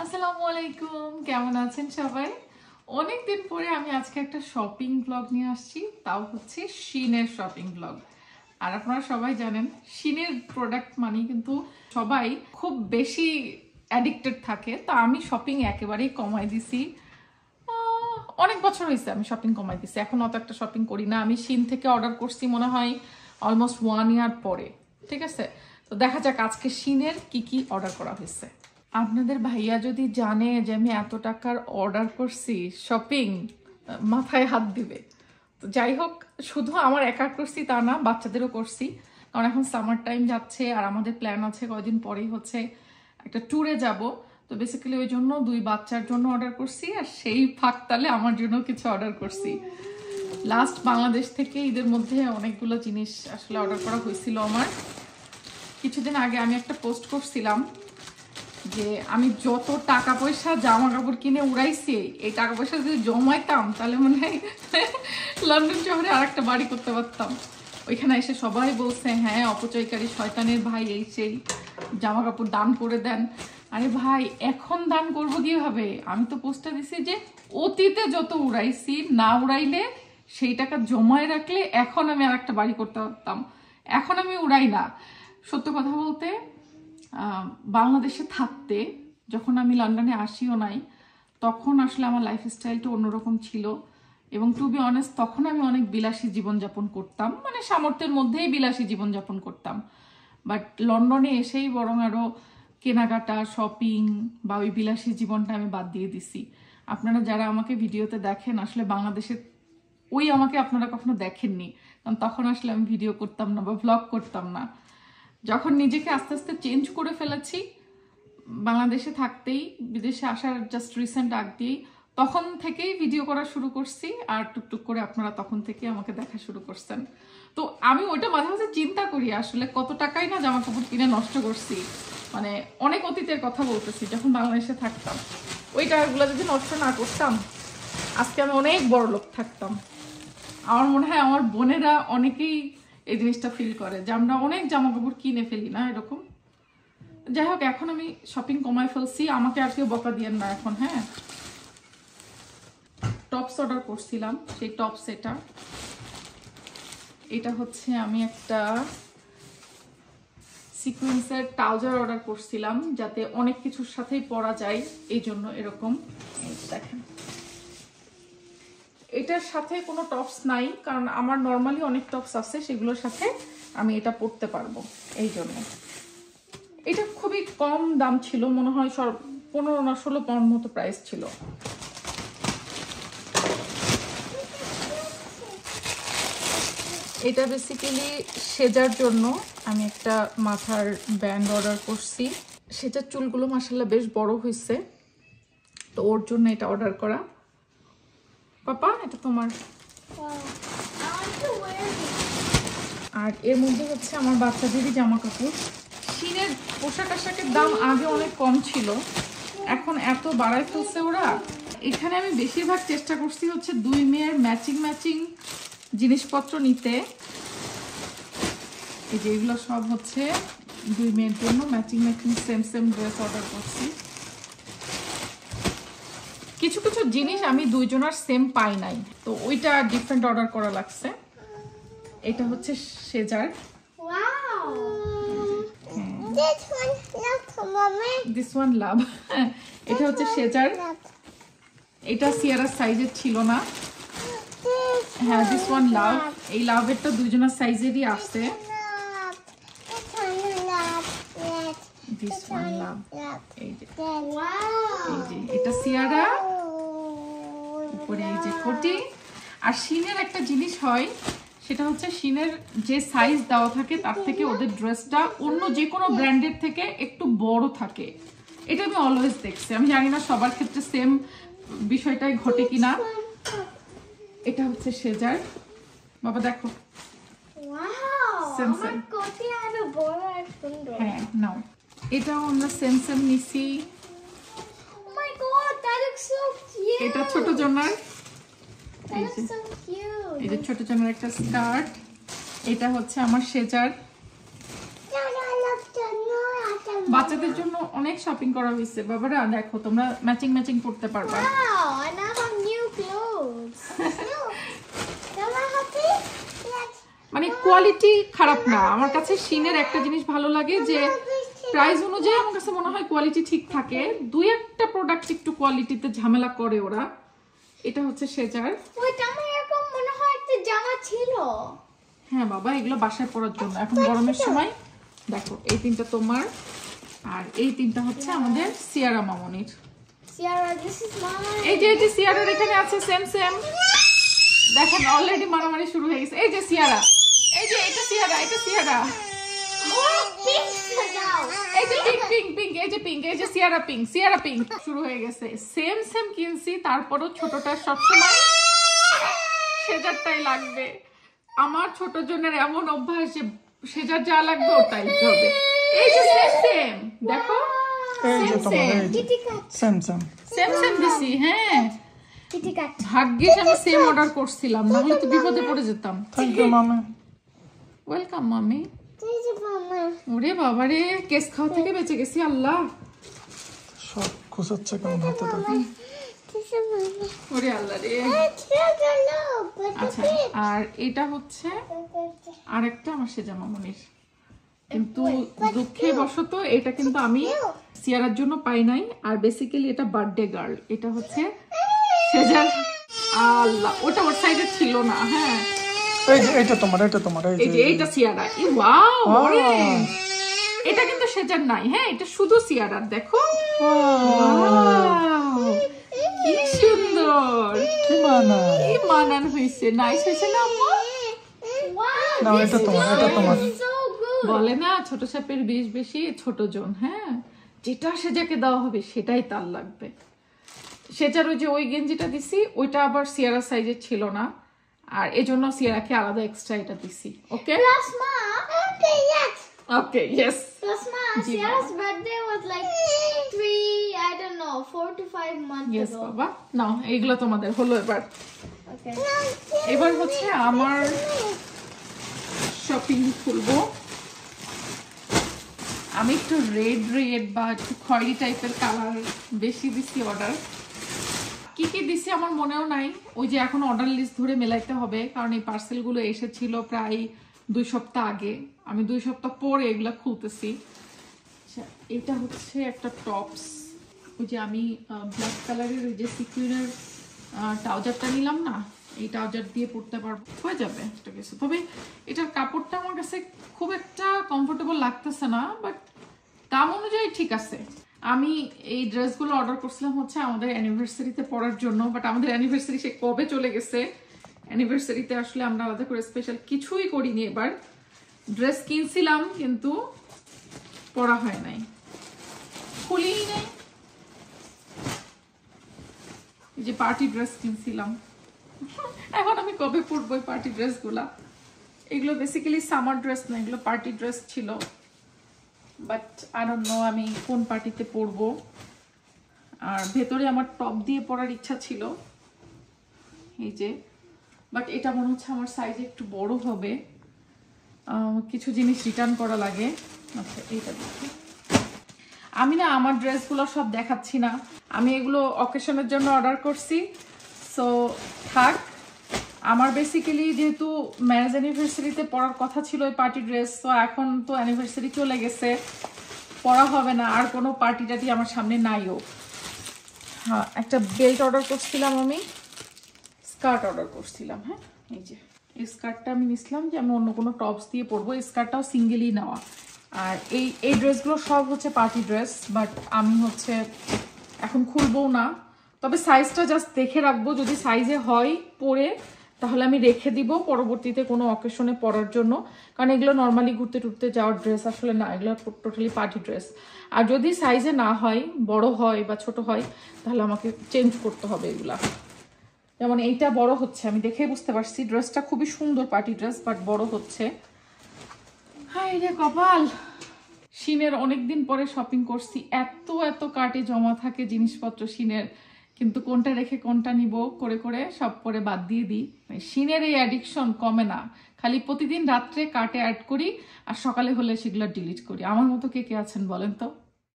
আসসালামু আলাইকুম, কেমন আছেন সবাই? অনেকদিন পরে আমি আজকে একটা শপিং ব্লগ নিয়ে আসছি, তাও হচ্ছে শিনের শপিং ব্লগ। আর আপনারা সবাই জানেন শিনের প্রোডাক্ট মানে কিন্তু সবাই খুব বেশি অ্যাডিক্টেড থাকে। তো আমি শপিং একেবারেই কমাই দিছি। অনেক বছর হয়েছে আমি শপিং কমাই দিছি, এখন অত একটা শপিং করি না। আমি শিন থেকে অর্ডার করছি মনে হয় অলমোস্ট 1 ইয়ার পরে। ঠিক আছে, তো দেখা যাক আজকে শিনের কি কি অর্ডার করা হয়েছে। আপনাদের ভাইয়া যদি জানে যে আমি এত টাকার অর্ডার করছি শপিং, মাথায় হাত দিবে। তো যাই হোক, শুধু আমার একা করছি তা না, বাচ্চাদেরও করছি। কারণ এখন সামার টাইম যাচ্ছে আর আমাদের প্ল্যান আছে কয়দিন পরেই হচ্ছে একটা ট্যুরে যাব। তো বেসিক্যালি ওই জন্য 2 বাচ্চার জন্য অর্ডার করছি, আর সেই ফাঁকতালে আমার জন্য কিছু অর্ডার করছি। লাস্ট বাংলাদেশ থেকে ঈদের মধ্যে অনেকগুলো জিনিস আসলে অর্ডার করা হয়েছিল আমার। কিছুদিন আগে আমি একটা পোস্ট করছিলাম যে আমি যত টাকা পয়সা জামা কাপড় কিনে উড়াইছি, এই টাকা পয়সা যদি জমাইতাম তাহলে মনে হয় লন্ডন শহরে আর একটা বাড়ি করতে পারতাম। ওইখানে এসে সবাই বলছে হ্যাঁ অপচয়কারী শয়তানের ভাই, এই সেই জামা কাপড় দান করে দেন। আরে ভাই, এখন দান করবো কিভাবে? আমি তো পোস্টটা দিছি যে অতীতে যত উড়াইছি, না উড়াইলে সেই টাকা জমায় রাখলে এখন আমি আর একটা বাড়ি করতে পারতাম। এখন আমি উড়াই না। সত্য কথা বলতে, বাংলাদেশে থাকতে যখন আমি লন্ডনে আসিও নাই, তখন আসলে আমার লাইফস্টাইলটা অন্যরকম ছিল। এবং টু বি অনেস্ট, তখন আমি অনেক বিলাসী জীবনযাপন করতাম, মানে সামর্থ্যের মধ্যেই বিলাসী জীবনযাপন করতাম। বাট লন্ডনে এসেই বরং আরও কেনাকাটা, শপিং বা ওই বিলাসী জীবনটা আমি বাদ দিয়ে দিছি। আপনারা যারা আমাকে ভিডিওতে দেখেন, আসলে বাংলাদেশে ওই আমাকে আপনারা কখনো দেখেননি, কারণ তখন আসলে আমি ভিডিও করতাম না বা ভ্লগ করতাম না। যখন নিজেকে আস্তে আস্তে চেঞ্জ করে ফেলেছি, বাংলাদেশে থাকতেই বিদেশে আসার জাস্ট রিসেন্ট আগ দিয়েই, তখন থেকেই ভিডিও করা শুরু করছি। আর টুকটুক করে আপনারা তখন থেকে আমাকে দেখা শুরু করছেন। তো আমি ওইটা মাঝে মাঝে চিন্তা করি আসলে কত টাকাই না জামা কাপড় কিনে নষ্ট করছি। মানে অনেক অতীতের কথা বলতেছি, যখন বাংলাদেশে থাকতাম ওই টাকাগুলো যদি নষ্ট না করতাম, আজকে আমি অনেক বড় লোক থাকতাম। আমার মনে হয় আমার বোনেরা অনেকেই এই জিনিসটা ফিল করে যে আমরা অনেক জামা কাপড় কিনে ফেলি না এরকম। যাই হোক, এখন আমি শপিং কমায় ফেলছি, আমাকে আর কেউ বকা দিয়েন না এখন। হ্যাঁ, টপস অর্ডার করছিলাম, সেই টপস এটা হচ্ছে আমি একটা সিকোয়েন্সের ট্রাউজার অর্ডার করছিলাম, যাতে অনেক কিছুর সাথেই পরা যায়, এই জন্য এরকম। দেখেন, এটার সাথে কোনো টপস নাই, কারণ আমার নর্মালি অনেক টপস আছে, সেগুলোর সাথে আমি এটা পরতে পারবো, এই জন্য। এটা খুবই কম দাম ছিল, মনে হয় 15 না 16 পাউন্ড মতো প্রাইস ছিল। এটা বেসিক্যালি সেজার জন্য আমি একটা মাথার ব্যান্ড অর্ডার করছি। সেজার চুলগুলো মাশাআল্লাহ বেশ বড় হয়েছে, তো ওর জন্য এটা অর্ডার করা। পাপা, এটা তোমার। আর এর মধ্যে হচ্ছে আমার বাচ্চাদেরই জামা কাপড়। শিনের পোশাক আশাকের দাম আগে অনেক কম ছিল, এখন এত বাড়ায় ফেলছে ওরা। এখানে আমি বেশিরভাগ চেষ্টা করছি হচ্ছে 2 মেয়ের ম্যাচিং জিনিসপত্র নিতে। এই যে এগুলো সব হচ্ছে 2 মেয়ের জন্য ম্যাচিং সেম ড্রেস অর্ডার করছি। কিছু কিছু জিনিস আমি 2 জনের সেম পাই নাই, তো ওইটা ডিফারেন্ট অর্ডার করা লাগছে। এটা হচ্ছে সেজার। This one love. এটা হচ্ছে সেজার। এটা সিয়ারার সাইজের ছিল না। হ্যাঁ, this one love. এই লাভেরটা 2 জনের সাইজেরই আসছে। This one love. এই যে এটা সিয়ারা, উপরে এই যে কোটি। আর শিনের একটা জিনিস হয়, সেটা হচ্ছে শিনের যে সাইজ দেওয়া থাকে তার থেকে ওদের ড্রেসটা অন্য যে কোনো ব্র্যান্ডের থেকে একটু বড় থাকে। এটা আমি অলওয়েজ দেখছি, আমি জানি না সবার ক্ষেত্রে সেম বিষয়টাই ঘটে কিনা। এটা হচ্ছে সেজার। বাবা দেখো, হ্যাঁ নাও, এটাও আমরা সেম নিছি। এটা ছোট জনার, এই যে ছোট জনের একটা স্কার্ট। এটা হচ্ছে আমার সেজার। বাচ্চাদের জন্য অনেক শপিং করা হয়েছে বাবারা, দেখো তোমরা ম্যাচিং ম্যাচিং করতে পারবা। Wow, and I have new clothes. Am I happy? Yes. মানে কোয়ালিটি খারাপ না, আমার কাছে শিনের একটা জিনিস ভালো লাগে যে প্রাইস অনুযায়ী আমার কাছে মনে হয় কোয়ালিটি ঠিক থাকে। দুই একটা প্রোডাক্ট একটু কোয়ালিটিতে ঝামেলা করে ওরা। এটা হচ্ছে সেজার। Wait, আমার এরকম মনে হয় একটা জামা ছিল। হ্যাঁ বাবা, এগুলো বাসায় পরার জন্য এখন গরমের সময়। দেখো এই তিনটা তোমার, আর এই তিনটা হচ্ছে আমাদের সিয়ারা মামনির। Sierra, this is mine. এই যে সিয়ারার এখানে আছে সেম সেম। দেখেন অলরেডি মারামারি শুরু হয়ে গেছে। এই যে সিয়ারা, এই যে এটা সিয়ারা, এটা সিয়ারা। Oh, pink now. এই যে পিঙ্ক পিঙ্ক পিঙ্ক, এই যে পিঙ্ক, এই যে সিয়ারা পিঙ্ক, সিয়ারা পিঙ্ক শুরু হয়ে গেছে। সেম সেম কিনছি, তারপরও ছোটটা সবসময় সেজারটাই লাগবে। আমার ছোট জনের এমন অভ্যাস যে সেজার যা লাগবে ওটাই নিতে হবে। এই যে সেম সেম, দেখো এই যে তোমার এই যে Kitty cat. Same same same same দিছি। হ্যাঁ Kitty cat. ভাগ্যিস আমি সেম অর্ডার করছিলাম, না হলে তো বিপদে পড়ে যেতাম। থ্যাংক ইউ মামি। ওয়েলকাম মামি। This is mama. ওরে বাবারে, কেস খাওয়া থেকে বেঁচে গেছি আল্লাহ। সব খুঁচাচ্ছে কেমন হাতে দেখো। This is mama. ওরে আল্লাহ রে। It's but আচ্ছা, আর এটা হচ্ছে আরেকটা আমার সেজা মামনির, কিন্তু দুঃখে বশত এটা কিন্তু আমি সিয়ারার জন্য পাই নাই। আর বেসিক্যালি এটা বার্থডে গার্ল, এটা হচ্ছে সেজার। আল্লাহ, ওটা ওর সাইডে ছিল না। হ্যাঁ এই যে এটা তোমার, এটা তোমার, এই এই যে যে এইটা সিয়ারা। Wow, orange. এটা কিন্তু সেজার নাই। হ্যাঁ, এটা শুধু সিয়ারার। দেখো Wow! কি সুন্দর, কি মানা। কি মানান হয়েছে, নাইস হয়েছে না আম্মু? wow, না এটা তোমার, এটা তোমার। so good. বলে না ছোট সাপের বিষ বেশি, ছোট জন। হ্যাঁ, যেটা সেজাকে দেওয়া হবে সেটাই তার লাগবে। সেজার ওই যে ওই গেঞ্জিটা দিছি, ওইটা আবার সিয়ারা সাইজের ছিল না, আর এজন্য সিয়ারাকে আলাদা এক্সট্রা এটা দিছি। ওকে Plus ma. Okay, yes. Okay, yes. Plus ma. Ji, Sierra's birthday was like 4 to 5 months yes ago. বাবা, নাও এইগুলো তোমাদের হলো। এবার Okay. এবার হচ্ছে আমার শপিং খুলবো। আমি একটু রেড বা একটু খয়েরি টাইপের কালার বেশি দিছি অর্ডার। কি কি দিছি আমার মনেও নাই, ওই যে এখন অর্ডার লিস্ট ধরে মেলাইতে হবে, কারণ এই পার্সেলগুলো এসেছিল প্রায় 2 সপ্তাহ আগে। আমি 2 সপ্তাহ পরে এগুলা খুলতেছি। আচ্ছা, এটা হচ্ছে একটা টপস, ওই যে আমি ব্ল্যাক কালারের ওই যে সিকুইনের ট্রাউজারটা নিলাম না, এই ট্রাউজার দিয়ে পরতে পারবো, হয়ে যাবে একটা কিছু। তবে এটার কাপড়টা আমার কাছে খুব একটা কমফোর্টেবল লাগতেছে না, বাট দাম অনুযায়ী ঠিক আছে। আমি এই ড্রেসগুলো অর্ডার করছিলাম হচ্ছে আমাদের অ্যানিভার্সারিতে পরার জন্য, বাট আমাদের অ্যানিভার্সারি সে কবে চলে গেছে। অ্যানিভার্সারিতে আসলে আমরা আলাদা করে স্পেশাল কিছুই করিনি। এবার ড্রেস কিনছিলাম কিন্তু পরা হয় নাই, খুলিই নাই। এই যে পার্টি ড্রেস কিনছিলাম, এখন আমি কবে পরবো এই পার্টি ড্রেসগুলা। এগুলো বেসিক্যালি সামার ড্রেস না, এগুলো পার্টি ড্রেস ছিল, বাট আই ডোন্ট নো আমি কোন পার্টিতে পরবো। আর ভেতরে আমার টপ দিয়ে পরার ইচ্ছা ছিল এই যে, বাট এটা মনে হচ্ছে আমার সাইজে একটু বড় হবে। কিছু জিনিস রিটার্ন করা লাগে। আচ্ছা, এইটা দেখি। আমি না আমার ড্রেসগুলো সব দেখাচ্ছি না, আমি এগুলো অকেশনের জন্য অর্ডার করছি। সো থাক, আমার বেসিক্যালি যেহেতু ম্যারেজ অ্যানিভার্সারিতে পরার কথা ছিল এই পার্টি ড্রেস, তো এখন তো অ্যানিভার্সারি চলে গেছে, পরা হবে না। আর কোনো পার্টি টাটি আমার সামনে নাইও। হ্যাঁ, একটা বেল্ট অর্ডার করছিলাম, আমি স্কার্ট অর্ডার করছিলাম। হ্যাঁ, এই যে এই স্কার্টটা আমি নিছিলাম যে আমি অন্য কোনো টপস দিয়ে পরবো। এই স্কার্টটাও সিঙ্গেলই নেওয়া। আর এই ড্রেসগুলো সব হচ্ছে পার্টি ড্রেস, বাট আমি হচ্ছে এখন খুলবও না। তবে সাইজটা জাস্ট দেখে রাখবো, যদি সাইজে হয় পরে তাহলে আমি রেখে দিব পরবর্তীতে কোনো অকেশনে পরার জন্য, কারণ এগুলো নর্মালি ঘুরতে টুরতে যাওয়ার ড্রেস আসলে না, এগুলো টোটালি পার্টি ড্রেস। আর যদি সাইজে না হয়, বড় হয় বা ছোট হয়, তাহলে আমাকে চেঞ্জ করতে হবে এগুলা। যেমন এইটা বড় হচ্ছে, আমি দেখে বুঝতে পারছি ড্রেসটা খুবই সুন্দর পার্টি ড্রেস, বাট বড় হচ্ছে। হাই রে কপাল, শিনের অনেকদিন পরে শপিং করছি। এত কার্টে জমা থাকে জিনিসপত্র শিনের, কিন্তু কোনটা রেখে কোনটা নিব করে করে সব পরে বাদ দিয়ে দিই। শিনের এই অ্যাডিকশন কমে না, খালি প্রতিদিন রাত্রে কার্টে অ্যাড করি আর সকালে হলে সেগুলো ডিলিট করি। আমার মতো কে কে আছেন বলেন তো?